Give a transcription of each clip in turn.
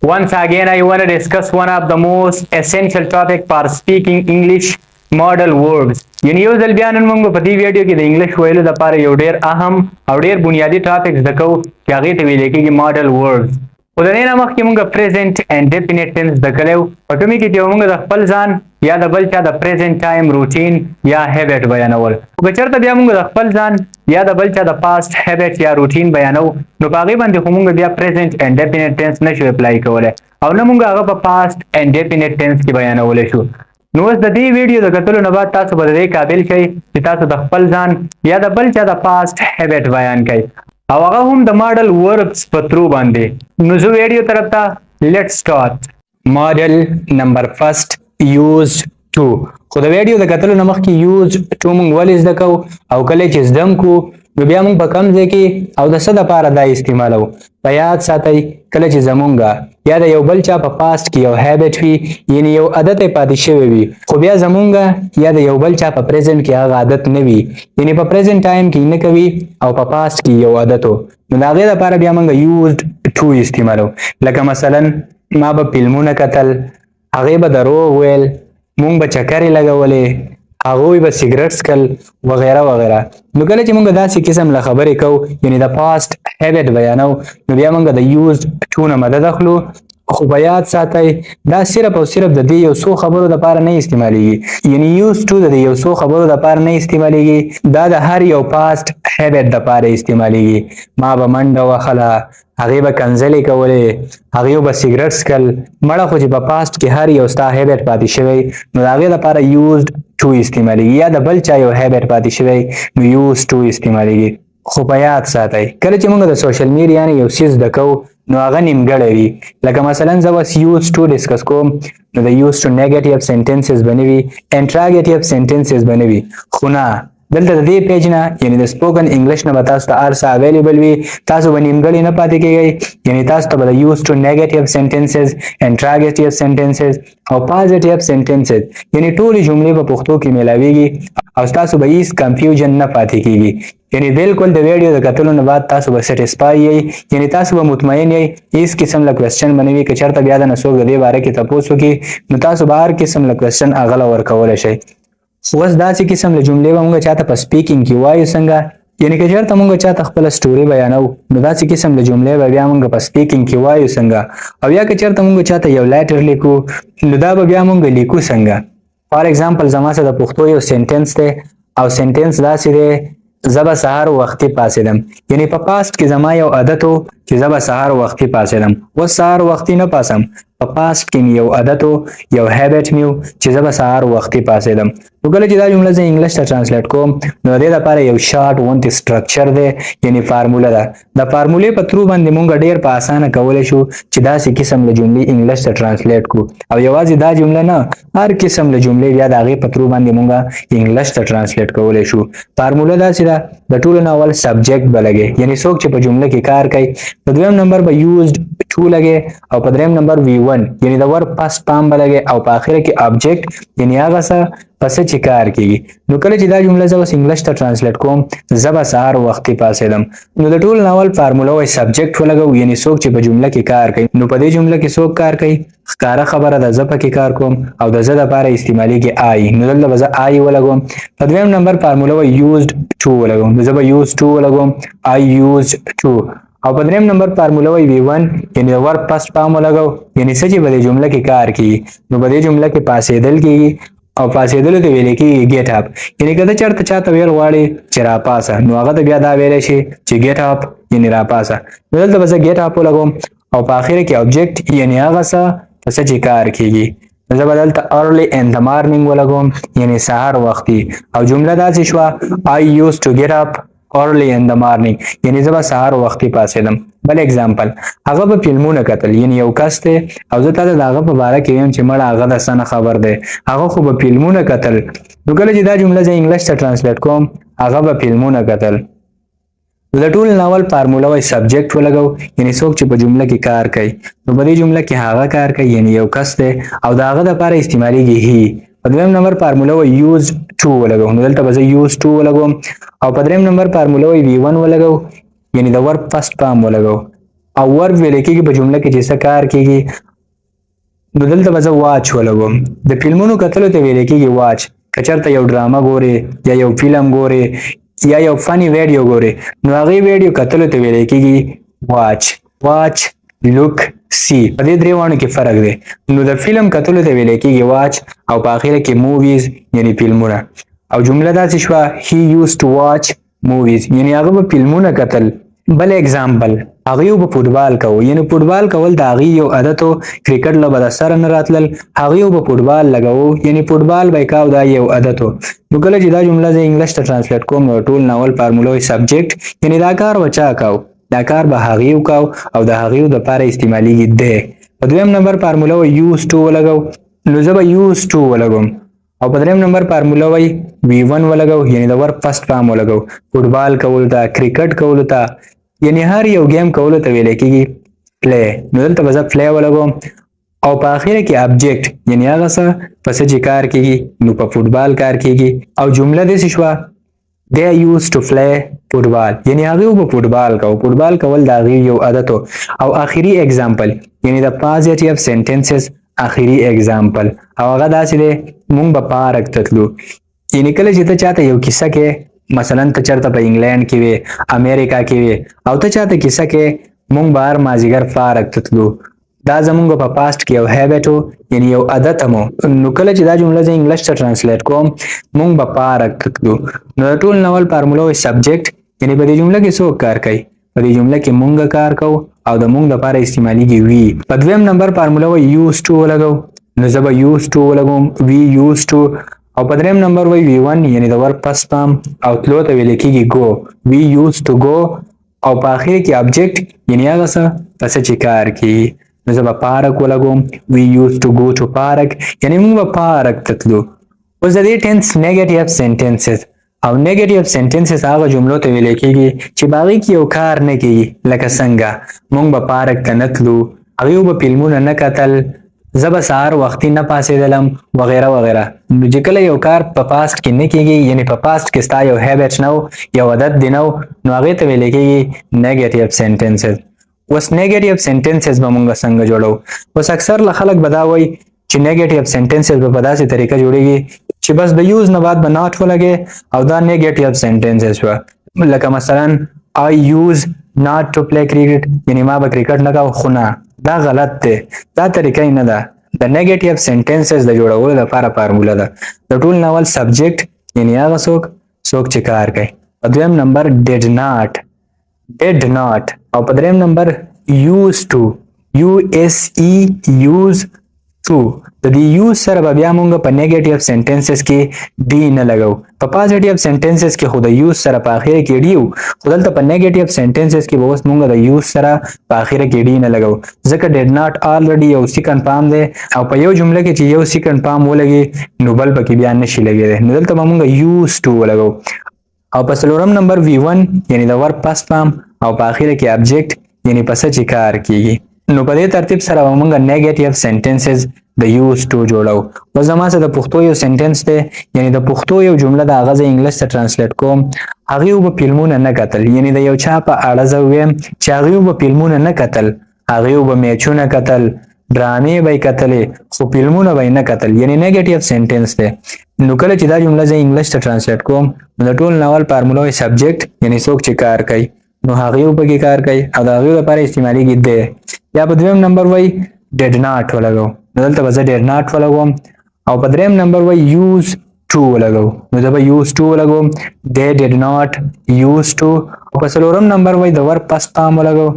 Once again, I want to discuss one of the most essential topic for speaking English model words. یعنی یو ځل بیا نن موږ په دې ویډیو کې د انګلیش ویلو لپاره یو ډیر اهم او ډیر بنیادی ټاپک زده کوو چې هغې ته ویل کېږي ماډل ورډز. خو د دې نه مخکې موږ پریزنټ اینډ ډیفینټ ټینس زده کړی و، په کومې کې چې موږ د خپل ځان یا د بل چا د پریزنټ ټایم روټین یا هیبټ بیانول. خو که چېرته بیا موږ د خپل ځان یا د بل چا د پاست هیبټ یا روټین بیانو، نو په هغې باندې خو موږ بیا پریزنټ اینډ ډیفینټ ټینس نشو اپلای کولی او نه موږ هغه په پاست اینډ ډیفینټ ټینس کې بیانولی شو. نو اوس د دې ویډیو د کتلو نه بعد تاسو به د دې قابل شئ چې تاسو د خپل ځان یا د بل چا د پاست هیبټ بیان کړئ او هغه هم د ماډل وربس په ترو باندې. نو زه ویډیو طرف ته لیټ سٹارټ. ماډل نمبر فرست یوزډ ټو. خو د ویډیو د کتلو نه مخکې یوزډ ټو موږ ولې زده کوو او کله چې زده هم کړو نو بیا موږ په کوم ځای کې او د څه دپاره دا استعمالوو. په یاد ساتئ کله چې زمونږ یا د یو بل چا په پاست کې یو هیبټ وي یعنې یو عادت یې پاتې شوی وي خو بیا زمونږ یا د یو بل چا په پریزنټ کې هغه عادت نه وي یعنې په پریزنټ ټایم کې نه کوي او په پاست کې یو عادت و، نو د هغې دپاره بیا موږ یوزډ ټو استعمالوو. لکه مثلا ما به فلمونه کتل، هغې به دروغ ویل، مونږ به چکرې لګولې، هغوی به سیګرټ څکل وغیره وغیره. نو کله چې موږ داسې قسم له خبرې کوو یعنې د پاست هیبټ بیانو نو بیا موږ د یوزډ ټو نه مدد اخلو. خو په یاد ساتئ دا صرف او صرف د دې یو څو خبرو دپاره نه استعمالیږي، یعنې یوز ټو د یو څو خبرو دپاره نه استعمالیږي، دا د هر یو پاست هیبټ دپاره استعمالیږي. ما به منډه وهله، هغې به کنځلې کولې، هغې به سیګرټ څکل، مړه خو چې په پاست کې هر یو ستا هیبټ پاتې شوی نو د هغې دپاره یوزډ ټو استعمالیږي، یا د بل چا یو هیبټ پاتې شوی نو یوز ټو استعمالیږي. خو په یاد ساتئ کله چې موږ د سوشل میډیا نه یو څیز زده کوو نو هغه نیمګړی وي. لکه مثلا زه اوس یوز ټو ډسکس کوم نو د یوز ټو نیګیټیو سینټنسز به نه وي، انټراګیټیو سینټنسز به نه وي. خو نه، دلته د دې پیج نه یعنې د سپوکن انګلیش نه به تاسو ته هر څه اویلیبل وي، تاسو به نیمګړي نه پاتې کېږئ. یعنې تاسو ته به د یوز ټو نیګیټیو سینټنسز، انټراګیټیو سینټنسز او پازیټیو سینټنسز یعنې ټولې جملې په پښتو کې میلاویږي او تاسو به هیڅ کنفیوژن نه پاتې کېږي. یعنې بالکل د ویډیو د کتلو نه بعد تاسو به سیټسفای یئ، یعنې تاسو به مطمئن یئ، هیڅ قسم له کوېسچن به نه وي. که چېرته بیا د نه څوک د دې باره کې تپوس وکړي نو تاسو به هر قسم له کوېسچن هغه له ورکولی شئ. خو اوس داسې قسم له جملې به موږ چاته په سپیکینګ کې وایو څنګه، یعنې که چېرته موږ چاته خپله سټوري بیانو نو داسې قسم له جملې به بیا موږ په سپیکینګ کې وایو څنګه، او یا که چېرته موږ چاته یو لیټر لیکو نو دا به بیا موږ لیکو څنګه. فار ایگزامپل زما سره د پښتو یو سینټنس دی او سینټنس داسې دی زه به سهار وختي پاڅېدم. یعنې په پاست کې زما یو عادت و چې زه به سهار وختي پاڅېدم، اوس سهار وختي نه پاسم، په پاست کې مې یو عادت و، یو هیبټ مې و چې زه به سهار وختي پاڅېدم. نو کله چې دا جمله زه انګلیش ته ټرانسلیټ کوم نو د دې دپاره یو شارټ غوندې سټرکچر دی، یعنې فارموله ده. د فارمولې په ترو باندې موږ ډېر په اسانه کولی شو چې داسې قسم له جملې انګلیش ته ټرانسلیټ کړو. او یوازې دا جمله نه، هر قسم له جملې بیا د هغې په ترو باندې موږ انګلیش ته ټرانسلیټ کولی شو. فارموله داسې ده، د ټولو نه اول سبجیکټ به لګې، یعنې څوک چې په جمله کې کار کوي، په دویم نمبر به یوزډ ټو لګې او په دریم نمبر V1 یعنې د ورب پست پام به لګې او په آخره کې آبجیکټ یعنې هغه څه په څه چې کار کېږي. نو کله چې دا جمله زه اوس انګلیش ته ټرانسلیټ کوم زه به سهار وختي پاڅېدم نو د ټولو نه اول فارموله وایي سبجیکټ ولګوو، یعنې څوک چې په جمله کې کار کوي. نو په دې جمله کې څوک کار کوي؟ ښکاره خبره ده، زه پکې کار کوم او د زه دپاره استعمالیږي آی، نو دلته به زه آی ولګوم. په دویم نمبر فارموله وایي یوزډ ټو ولګوم، نو زه به یوز ټو ولګوم، آی یوزډ ټو. او په دریم نمبر فارموله وایي V1 یعنې د ورب پست پام ولګوو، یعنې څه چې په دې جمله کې کار کېږي. نو په دې جمله کې پاسېدل کېږي او پاسېدلو ته ویلی کېږي ګیټ اپ. یعنې که ته چېرته چاته ویل غواړې چې راپاسه نو هغه ته بیا دا ویلی شي چې ګیټ اپ یعنې راپاسه. نو دلته به زه ګیټ اپ ولګوم او په آخره کې آبجیکټ یعنې هغه څه په څه چې کار کېږي. زه به دلته ارلی ان د مارنینګ ولګوم یعنې سهار وختي، او جمله داسې شوه I used to get up early in the morning یعنې زه به سهار وختي پاڅېدم. بل اگزامپل، هغه به فلمونه کتل، یعنې یو کس دی او زه تاته د هغه په باره کې ویم چې مړه هغه د څه نه خبر دی، هغه خو به فلمونه کتل. نو کله چې دا جمله زه انګلیش ته ټرانسلیټ کوم هغه به فلمونه کتل. د ټول ناول فارموله وایي سبجیکټ ولګوو، یعنې څوک چې په جمله کې کار کوي. نو په دې جمله کې هغه کار کوي یعنې یو کس دی او د هغه دپاره استعمالیږي هی. په دویم نمبر فارموله وایي یوز ټو ولګوو، نو دلته به زه یوز ټو ولګوم. او په دریم نمبر فارموله وایي V1 ولګوو، یعنې د ورب فرست پام ولګوو. او ورب ویل کېږي په جمله کې چې څه کار کېږي. نو دلته به زه واچ ولګوم. د فلمونو کتلو ته ویل کېږي واچ. که چېرته یو ډرامه ګورې یا یو فلم ګورې یا یو فني ویډیو ګورې نو هغې ویډیو کتلو ته ویل کېږي واچ. واچ، لوک، سی، په دې درې واړو کې فرق دی. نو د فلم کتلو ته ویل کېږي واچ او په اخره کې موویز یعنی فلمونه. او جمله داسې شوه he used to watch movies یعنی هغه به فلمونه کتل. بل اگزامپل هغه به فوټبال کوو یعنی فوټبال کول د هغه یو عادت او کرکټ له بد سره نه راتلل هغه به فوټبال لګاو یعنی فوټبال به کاو دا یو عادت. نو کله چې دا جمله زه انګلیش ته ترانسلیټ کوم نو ټول ناول فارموله وي سبجیکټ یعنی دا کار وچا کاو دا کار به هغه وکاو او د هغه د لپاره استعماليږي ده. په دویم نمبر فارموله وي used to ولګاو نو زه به used to ولګوم. او په دریم نمبر فارموله وي V1 ولګاو یعنی د ور فرست فارم ولګاو. فوټبال کول ته کرکټ کول ته یعنی هر یو گیم کولو ته ویل کېږي پلی. نو دلته به زه پلی ولګوم او په اخره کې ابجیکټ یعنی هغه څه پس چې کار کېږي نو په فوټبال کار کېږي. او جمله داسې شوه they used to play football یعنی هغه به فوټبال کوو. فوټبال کول د هغې یو عادت. او آخري اگزامپل یعنی د پازیټیو سنټنسز آخري اگزامپل او هغه داسې دی مونږ به پارک ته تلو. یعنی کله چې ته چاته یو کیسه کې مثلا ته چرته په انګلند کې وي امریکا کې وي او ته چاته کیسه کې مونږ بهر مازیګر پارک ته تلو دا زمونږ په پاست کې یو هیبټ یعنی یو عادت مو. نو کله چې دا جمله زه انګلیش ته ترانسلیټ کوم مونږ به پارک ته تلو نو ټول ناول فارموله وي سبجیکټ یعنی په دې جمله کې څوک کار کوي په دې جمله کې مونږ کار کوو او د مونږ لپاره استعماليږي وی. په دویم نمبر فارموله وي used to ولګو نو زه به used to ولګوم we used to. او په دریم نمبر وی V1 یعنی د ور پس پام او تلو ته ویل کېږي go we used to go. او په اخر کې ابجیکټ یعنی هغه څه پس چې کار کوي نو زه به پارک ولګوم we used to go to park یعنی موږ به پارک ته تلو. اوس د دې ټینس نیګیټیو سنټنسز او نیګیټیو سنټنسز هغه جملو ته ویل کېږي چې باغې کې یو کار نه کوي لکه څنګه موږ به پارک ته نه تلو هغې به فلمونه نه کتل زه به سهار وختي نه پاسېدلم وغیره وغیره. نو چې کله یو کار په پاست کې نه کېږي یعنی په پاست کې ستا یو هیبټ نه یو عادت دی نه نو هغې ته ویل کېږي نیګیټیو سنټنسز. اوس نیګیټیو سنټنسز به مونږ څنګه جوړو. اوس اکثر له خلک به دا وایي چې نیګیټیو سنټنسز به په داسې طریقه جوړېږي چې بس د یوز نه بعد به ناټ ولګې او دا نیګیټیو سنټنسز شوه. لکه مثلا I use not to play cricket یعنی ما به کرکټ نه کاوه خو نه دا غلط دی دا طریقه نه ده. د نیګیټیو سنټنسز د جوړولو لپاره فارموله ده د ټول ناول سبجیکټ یعنی هغه څوک چې کار کوي. په دویم نمبر did not او په دریم نمبر used to use to. د دې یوز سره به بیا مونږ په نیګیټیو سنټنسز کې ډي نه لګو. په پازیټیو سنټنسز کې خو د یوز سره په اخر کې ډي خو دلته په نیګیټیو سنټنسز کې به اوس مونږ د یوز سره په اخر کې ډي نه لګو ځکه did not already یو سیکنډ فارم دی او په یو جمله کې چې یو سیکنډ فارم ولګي نو بل پکې بیا نشي لګېدی نو دلته به مونږ used to ولګو. او په څلورم نمبر V1 یعنی د ور پس فارم او په اخر کې ابجیکټ یعنی پس چې کار کیږي. نو په دې ترتیب سره مونږ نیګیټیو سنټنسز د used to جوړو. و زما سره د پښتو یو سنټنس دی یعنی د پښتو یو جمله د هغه زه انګلیش ته ترانسلیټ کوم هغې به فلمونه نه کتل یعنی د یو چا په اړه زه ویم چې هغې به فلمونه نه کتل هغې به میچونه کتل ډرامې به یې کتلې خو فلمونه به یې نه کتل یعنی نیګیټیو سنټنس دی. نو کله چې دا جمله زه انګلیش ته ترانسلیټ کوم نو د ټول ناول فارموله وي سبجیکټ یعنی څوک چې کار کوي نو هغې پکې کار کوي او د هغې لپاره استعمالېږي دی. یا په دویم نمبر وایي did not ولګو نو دلته به زه did not ولګوم. او په دریم نمبر وایي use to ولګو نو زه به use to ولګوم they did not use to. او په څلورم نمبر وایي د ور پس پام ولګو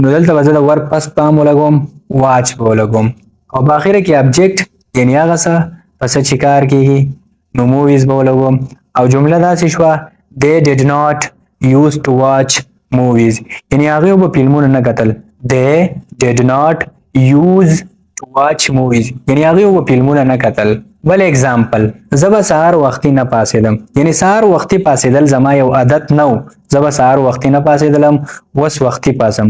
نو دلته به زه د ور پس پام ولګوم watch به ولګوم. او په اخره کې ابجیکټ یعنی هغه څه پس چې کار کېږي نو موویز به ولګوم. او جمله داسې شوه they did not use to watch movies یعنی هغې به فلمونه نه کتل they did not use to watch movies یعنی هغې به فلمونه نه کتل. بل اگزامپل زه به سهار وختي نه پاسېدم یعنی سهار وختي پاسېدل زما یو عادت نه و زه به سهار وختي نه پاسېدلم اوس وختي پاسم.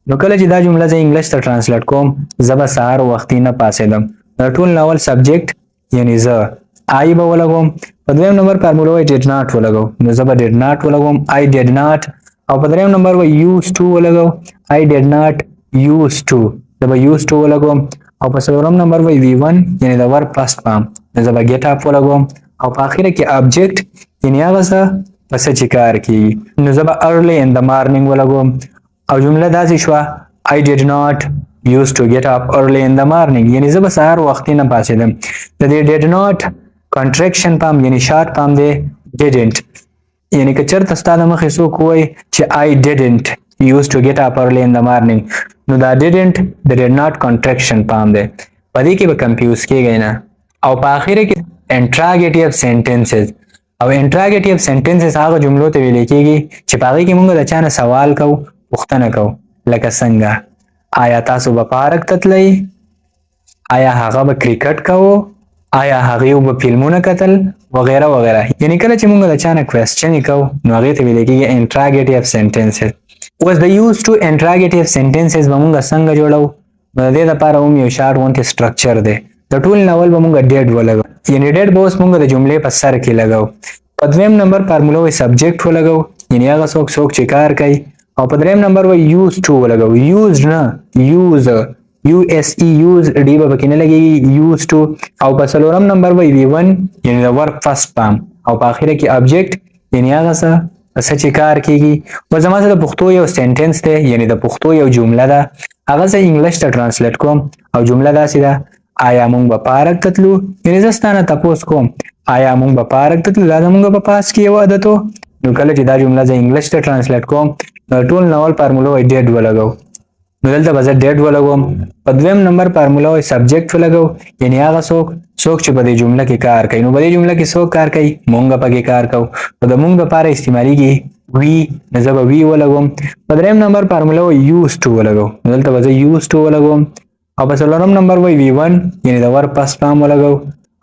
نو کله چې دا جمله زه انګلیش ته ترانسلیټ کوم زه به سهار وختي نه پاسېدم د ټول ناول سبجیکټ یعنی زه I به ولګوم. په دویم نمبر فارموله وایي did not ولګو نو زه به did not ولګوم I did not. او په دریم نمبر و used to ولګو I did not used to دا به used to ولګوم او په څلورم نمبر و V1 یعنی د ور past form دا به get up ولګوم او په اخر کې object یعنی هغه څه پس چې کار کیږي نو زه به early in the morning ولګوم او جمله داسې شوه I did not used to get up early in the morning یعنی زه به سهار وختي نه پاڅېدم د دې did not contraction پام یعنی short پام دی didn't یعنی که چېرته ستا د مخې څوک ووایي چې I didn't used to get up early in the morning نو دا didn't د did not contraction پام دی په دې کې به confuse کېږئ نه او په آخره کې interrogative sentences او interrogative sentences هغه جملو ته ویل کېږي چې په هغې کې موږ د چا نه سوال کوو پوښتنه کوو لکه څنګه آیا تاسو به پارک ته تلئ آیا هغه به کرکټ کوو آیا هغې به فلمونه کتل وغیره وغیره یعنی کله چې موږ د چا نه کوېسچنې کوو نو هغې ته ویل کېږي interrogative sentences اوس د used to interrogative sentences به موږ څنګه جوړو نو د دې دپاره هم یو شارټ غوندې سټرکچر دی د ټول ناول به موږ ډیډ ولګو یعنی ډیډ به اوس موږ د جملې په سر کې لګو په دویم نمبر فارموله وایي سبجیکټ ولګو یعنی هغه څوک چې کار کوي او په دریم نمبر وایي used to ولګو used نه use use ډي به پکې نه لګېږي used to او په څلورم نمبر وایي V1 یعنی د ورک فرست فارم او په آخره کې object یعنی هغه څه چې کار کېږي و زما سره د پښتو یو سینټنس دی یعنی د پښتو یو جمله ده هغه زه انګلیش ته ټرانسلیټ کوم او جمله داسې ده آیا موږ به پارک ته تلو یعنی زه ستا نه تپوس کوم آیا موږ به پارک ته تلو دا زموږ په پاس کې یو عادت و نو کله چې دا جمله زه انګلیش ته ټرانسلیټ کوم نو ټول ناول فارموله وایي ډیډ ولګو نو دلته به زه ډیډ ولګوم په دویم نمبر فارموله وایي سبجیکټ ولګو یعنی هغه څوک چې په دې جمله کې کار کوي نو په دې جمله کې څوک کار کوي موږ پکې کار کوو نو د موږ دپاره استعمالیږي وي نو زه به وي ولګوم په دریم نمبر فارموله وایي used to ولګو نو دلته به زه used to ولګوم او په څلورم نمبر وایي V1 یعنی د ور پس پام ولګو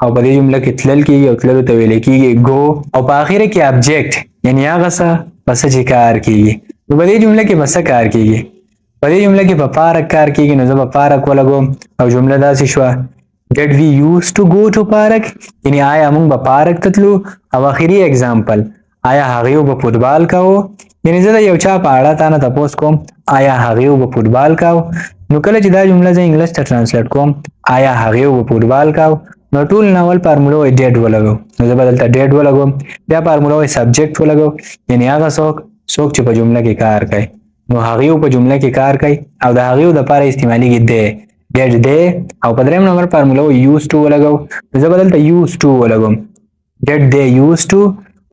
او په دې جمله کې تلل کېږي او تللو ته ویل کېږي go او په آخره کې object یعنی هغه څه پس چې کار کېږي نو په دې جمله کې به څه کار کېږي په دې جمله کې به پارک کار کېږي نو زه به پارک ولګوم او جمله داسې شوه did we used to go to park یعنی آیا موږ به پارک ته تلو او آخري اگزامپل آیا هغې به فوټبال کوو یعنی زه د یو چا په اړه تا نه تپوس کوم آیا هغې به فوټبال کوو نو کله چې دا جمله زه انګلیش ته ټرانسلیټ کوم آیا هغې به فوټبال کوو نو ټول ناول فارموله وایي ډیډ ولګو نو زه به دلته ډیډ ولګوم بیا فارموله وایي سبجیکټ ولګو یعنی هغه څوک چې په جمله کې کار کوي نو هغې په جمله کې کار کوي او د هغې دپاره استعمالیږي دی ډیډ دی او په دریم نمبر فارموله وایي used to ولګو نو زه به دلته used to ولګوم ډیډ دی used to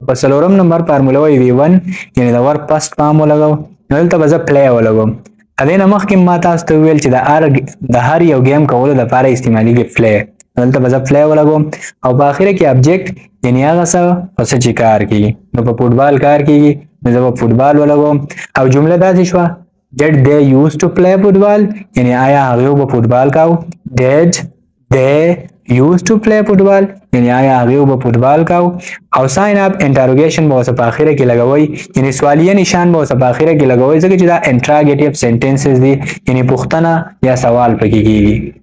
په څلورم نمبر فارموله وایي V1 یعنی د ور پست پام ولګو نو دلته به زه پلی ولګوم د دې نه مخکې ما تاسو ته وویل چې د هر یو ګیم کولو دپاره استعمالیږي پلی دلته به زه پلی ولګوم او په آخره کې object یعنی هغه څه په څه چې کار کېږي نو په فوټبال کار کېږي نو زه به فوټبال ولګوم او جمله داسې شوه did they used to play football یعنی آیا هغې به فوټبال کوو did they used to play football یعنی آیا هغې به فوټبال کوو او sign up interrogation به ورسه په آخره کې لګوئ یعنی سوالیه نشان به ورسه په آخره کې لګوئ ځکه چې دا interrogative sentences دي یعنی پوښتنه یا سوال پکې کېږي